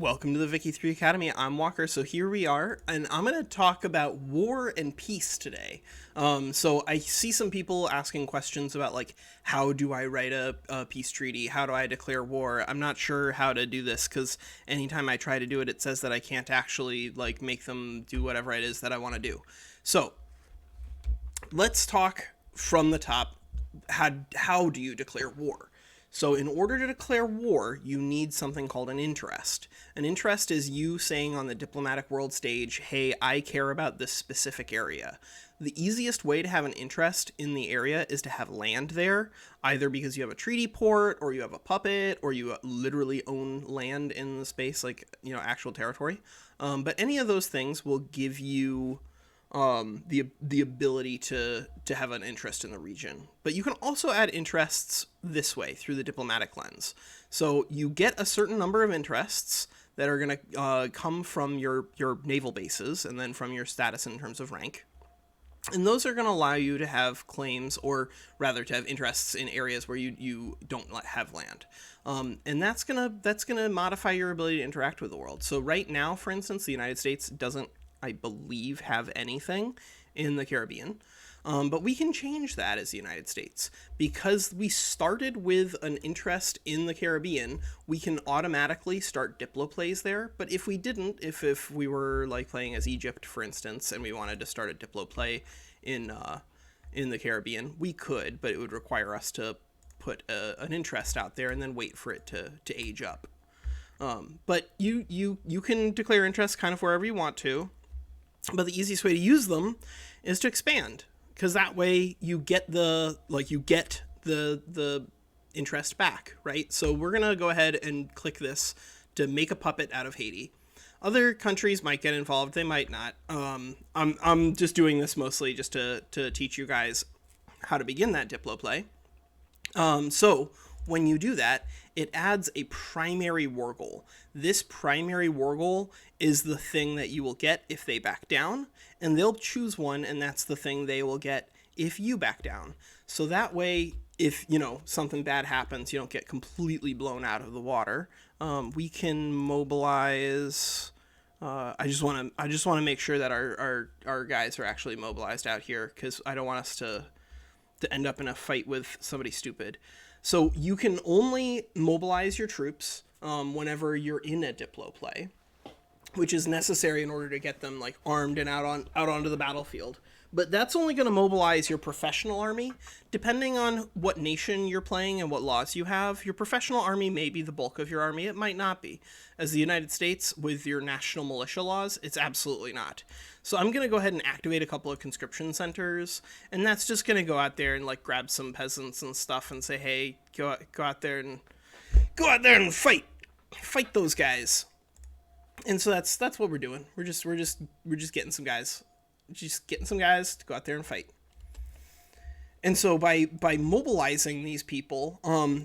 Welcome to the Vicky 3 Academy. I'm Walker, so here we are, and I'm going to talk about war and peace today. So I see some people asking questions about, like, how do I write a peace treaty? How do I declare war? I'm not sure how to do this, because anytime I try to do it, it says that I can't actually, like, make them do whatever it is that I want to do. So let's talk from the top. How do you declare war? So in order to declare war, you need something called an interest. An interest is you saying on the diplomatic world stage, hey, I care about this specific area. The easiest way to have an interest in the area is to have land there, either because you have a treaty port, or you have a puppet, or you literally own land in the space, like, actual territory. But any of those things will give you the ability to have an interest in the region. But you can also add interests this way through the diplomatic lens. So you get a certain number of interests that are going to come from your naval bases and then from your status in terms of rank. And those are going to allow you to have claims, or rather to have interests in areas where you don't have land. And that's gonna modify your ability to interact with the world. So right now, for instance, the United States doesn't, I believe, have anything in the Caribbean. But we can change that as the United States. Because we started with an interest in the Caribbean, we can automatically start Diploplays there. But if we didn't, if we were like playing as Egypt, for instance, and we wanted to start a Diploplay in the Caribbean, we could, but it would require us to put an interest out there and then wait for it to age up. But you can declare interest kind of wherever you want to. But the easiest way to use them is to expand, because that way you get the interest back, right? So we're gonna go ahead and click this to make a puppet out of Haiti. Other countries might get involved, they might not. I'm just doing this mostly just to teach you guys how to begin that Diploplay. So when you do that, it adds a primary war goal. This primary war goal is the thing that you will get if they back down, and they'll choose one, and that's the thing they will get if you back down. So that way, if, something bad happens, you don't get completely blown out of the water. We can mobilize. I just want to make sure that our guys are actually mobilized out here, because I don't want us to end up in a fight with somebody stupid. So you can only mobilize your troops whenever you're in a Diploplay, which is necessary in order to get them like armed and out onto the battlefield. But that's only going to mobilize your professional army. Depending on what nation you're playing and what laws you have, your professional army may be the bulk of your army. It might not be. As the United States, with your national militia laws, it's absolutely not. So I'm going to go ahead and activate a couple of conscription centers, and that's just going to go out there and like grab some peasants and stuff and say, hey, go out there and fight those guys. And so that's what we're doing. We're just getting some guys. Just getting some guys to go out there and fight. And so by mobilizing these people,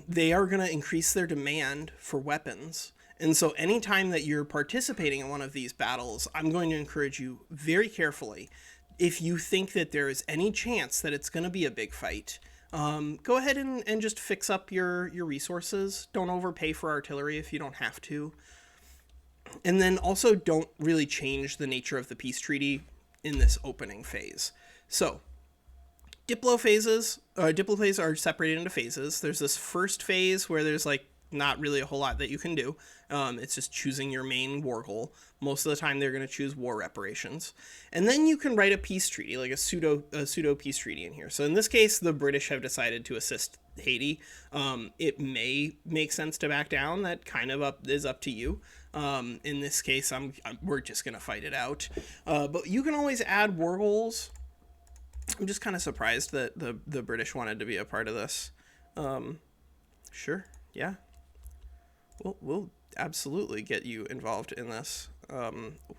they are going to increase their demand for weapons. And so anytime that you're participating in one of these battles, I'm going to encourage you very carefully, if you think that there is any chance that it's going to be a big fight, go ahead and just fix up your resources. Don't overpay for artillery if you don't have to. And then also don't really change the nature of the peace treaty in this opening phase. So Diploplays are separated into phases. There's this first phase where there's like not really a whole lot that you can do. It's just choosing your main war goal. Most of the time they're going to choose war reparations. And then you can write a peace treaty, like a pseudo peace treaty in here. So in this case, the British have decided to assist Haiti. It may make sense to back down. That kind of is up to you. In this case, we're just going to fight it out. But you can always add war goals. I'm just kind of surprised that the British wanted to be a part of this. Sure, yeah. We'll absolutely get you involved in this.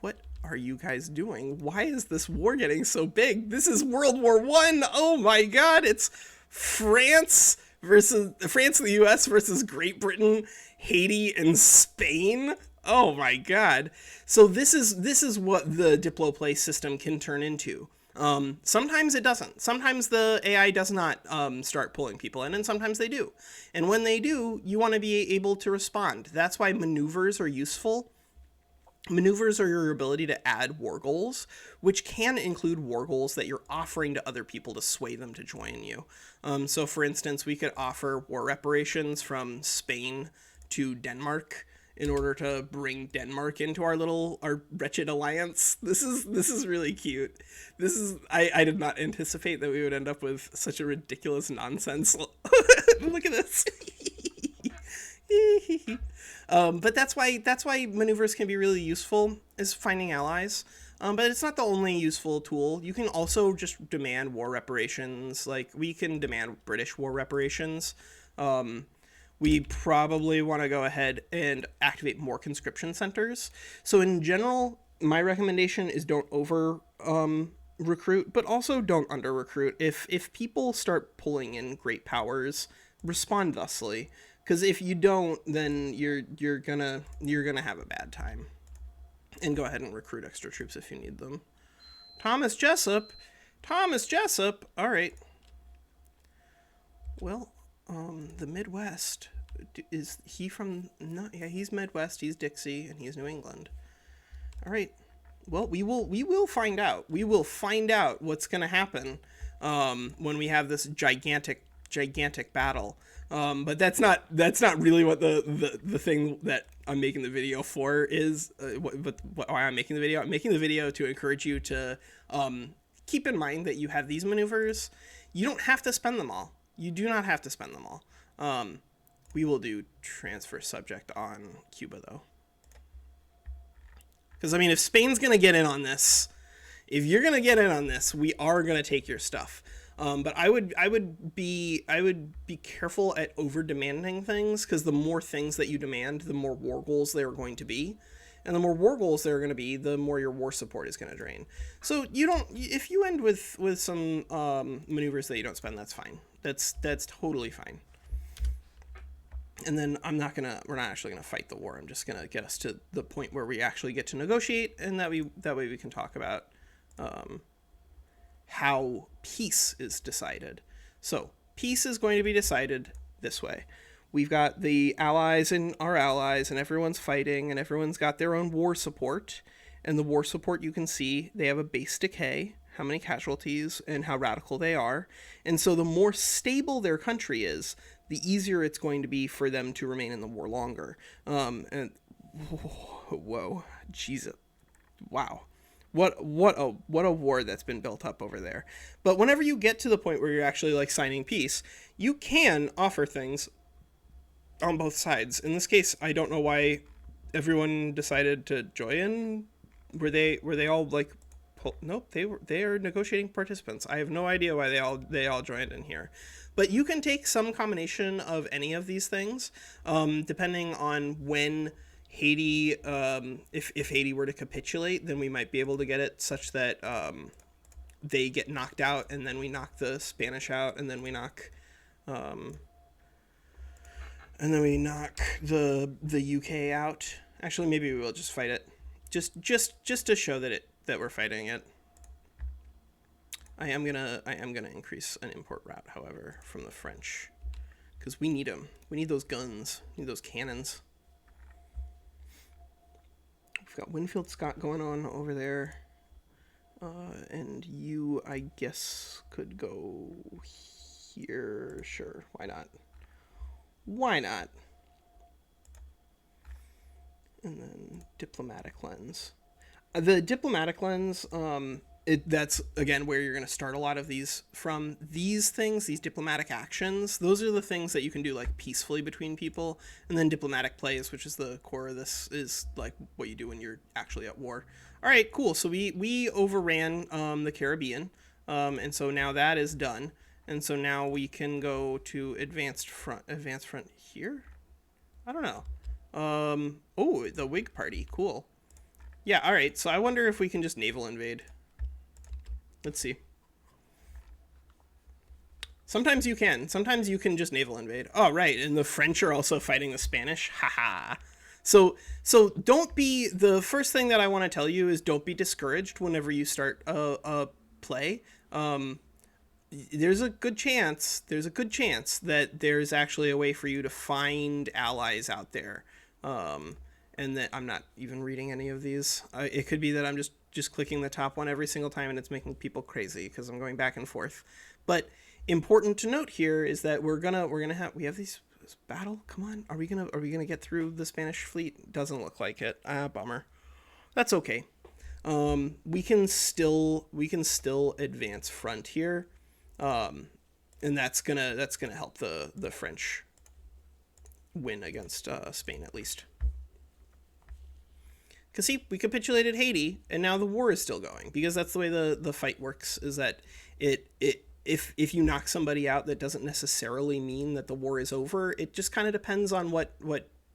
What are you guys doing? Why is this war getting so big? This is World War I. Oh my God, it's France and the US versus Great Britain, Haiti, and Spain. Oh my God. So this is what the Diploplay system can turn into. Sometimes it doesn't. Sometimes the AI does not start pulling people in, and sometimes they do. And when they do, you want to be able to respond. That's why maneuvers are useful. Maneuvers are your ability to add war goals, which can include war goals that you're offering to other people to sway them to join you. So, for instance, we could offer war reparations from Spain to Denmark in order to bring Denmark into our wretched alliance. This is really cute. I did not anticipate that we would end up with such a ridiculous nonsense. Look at this. But that's why maneuvers can be really useful, is finding allies. But it's not the only useful tool. You can also just demand war reparations. Like, we can demand British war reparations. We probably want to go ahead and activate more conscription centers. So in general, my recommendation is don't over recruit, but also don't under recruit. If people start pulling in great powers, respond thusly. Because if you don't, then you're gonna have a bad time. And go ahead and recruit extra troops if you need them. Thomas Jessup. All right. Well, the Midwest, is he from? No, yeah, he's Midwest. He's Dixie, and he's New England. All right. Well, we will find out. We will find out what's gonna happen when we have this gigantic battle. But that's not really what the thing that I'm making the video for is. Why I'm making the video? I'm making the video to encourage you to keep in mind that you have these maneuvers. You don't have to spend them all. You do not have to spend them all. We will do transfer subject on Cuba though, because I mean, if Spain's gonna get in on this, if you're gonna get in on this, we are gonna take your stuff. But I would be careful at over demanding things, because the more things that you demand, the more war goals there are going to be, and the more war goals there are going to be, the more your war support is going to drain. So if you end with some maneuvers that you don't spend, that's fine. That's totally fine. And then we're not actually gonna fight the war. I'm just gonna get us to the point where we actually get to negotiate, and that way we can talk about how peace is decided. So peace is going to be decided this way. We've got the allies and our allies, and everyone's fighting, and everyone's got their own war support. And the war support, you can see they have a base decay, how many casualties, and how radical they are. And so the more stable their country is, the easier it's going to be for them to remain in the war longer. And whoa, Jesus, wow. What a war that's been built up over there. But whenever you get to the point where you're actually like signing peace, you can offer things on both sides. In this case, I don't know why everyone decided to join. Were they all like? Nope, they are negotiating participants. I have no idea why they all joined in here. But you can take some combination of any of these things, depending on when Haiti, if Haiti were to capitulate, then we might be able to get it such that they get knocked out, and then we knock the Spanish out, and then we knock the UK out. Actually, maybe we will just fight it, just to show that we're fighting it. I am gonna increase an import route, however, from the French, because we need them. We need those guns. We need those cannons. We've got Winfield Scott going on over there, and you, I guess, could go here. Sure, why not? Why not? And then diplomatic lens. The diplomatic lens, that's, again, where you're going to start a lot of these from. These things, these diplomatic actions, those are the things that you can do, like, peacefully between people. And then diplomatic plays, which is the core of this, is, like, what you do when you're actually at war. All right, cool. So we overran the Caribbean, and so now that is done. And so now we can go to advanced front here? I don't know. Oh, the Whig Party. Cool. Yeah, all right. So I wonder if we can just naval invade. Let's see. Sometimes you can. Sometimes you can just naval invade. Oh, right. And the French are also fighting the Spanish. Haha. So don't be, the first thing that I want to tell you is don't be discouraged whenever you start a play. There's a good chance that there's actually a way for you to find allies out there. and that I'm not even reading any of these. It could be that I'm just clicking the top one every single time, and it's making people crazy because I'm going back and forth. But important to note here is that we have these battle. Come on, are we gonna get through the Spanish fleet? Doesn't look like it. Bummer. That's okay. We can still advance front here, and that's gonna help the French win against Spain at least. Because see, we capitulated Haiti, and now the war is still going, because that's the way the fight works. Is that if you knock somebody out, that doesn't necessarily mean that the war is over. It just kind of depends on what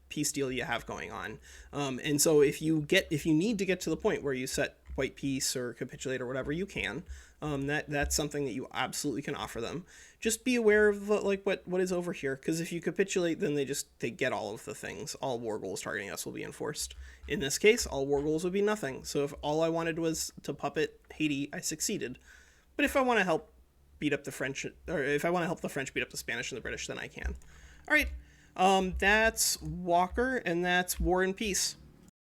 peace deal you have going on. And so if you need to get to the point where you set white peace or capitulate or whatever, you can. That's something that you absolutely can offer them. Just be aware of what is over here, because if you capitulate, then they get all of the things. All war goals targeting us will be enforced. In this case, all war goals would be nothing. So if all I wanted was to puppet Haiti, I succeeded. But if I want to help beat up the French, or if I want to help the French beat up the Spanish and the British, then I can. All right, that's Walker, and that's War and Peace.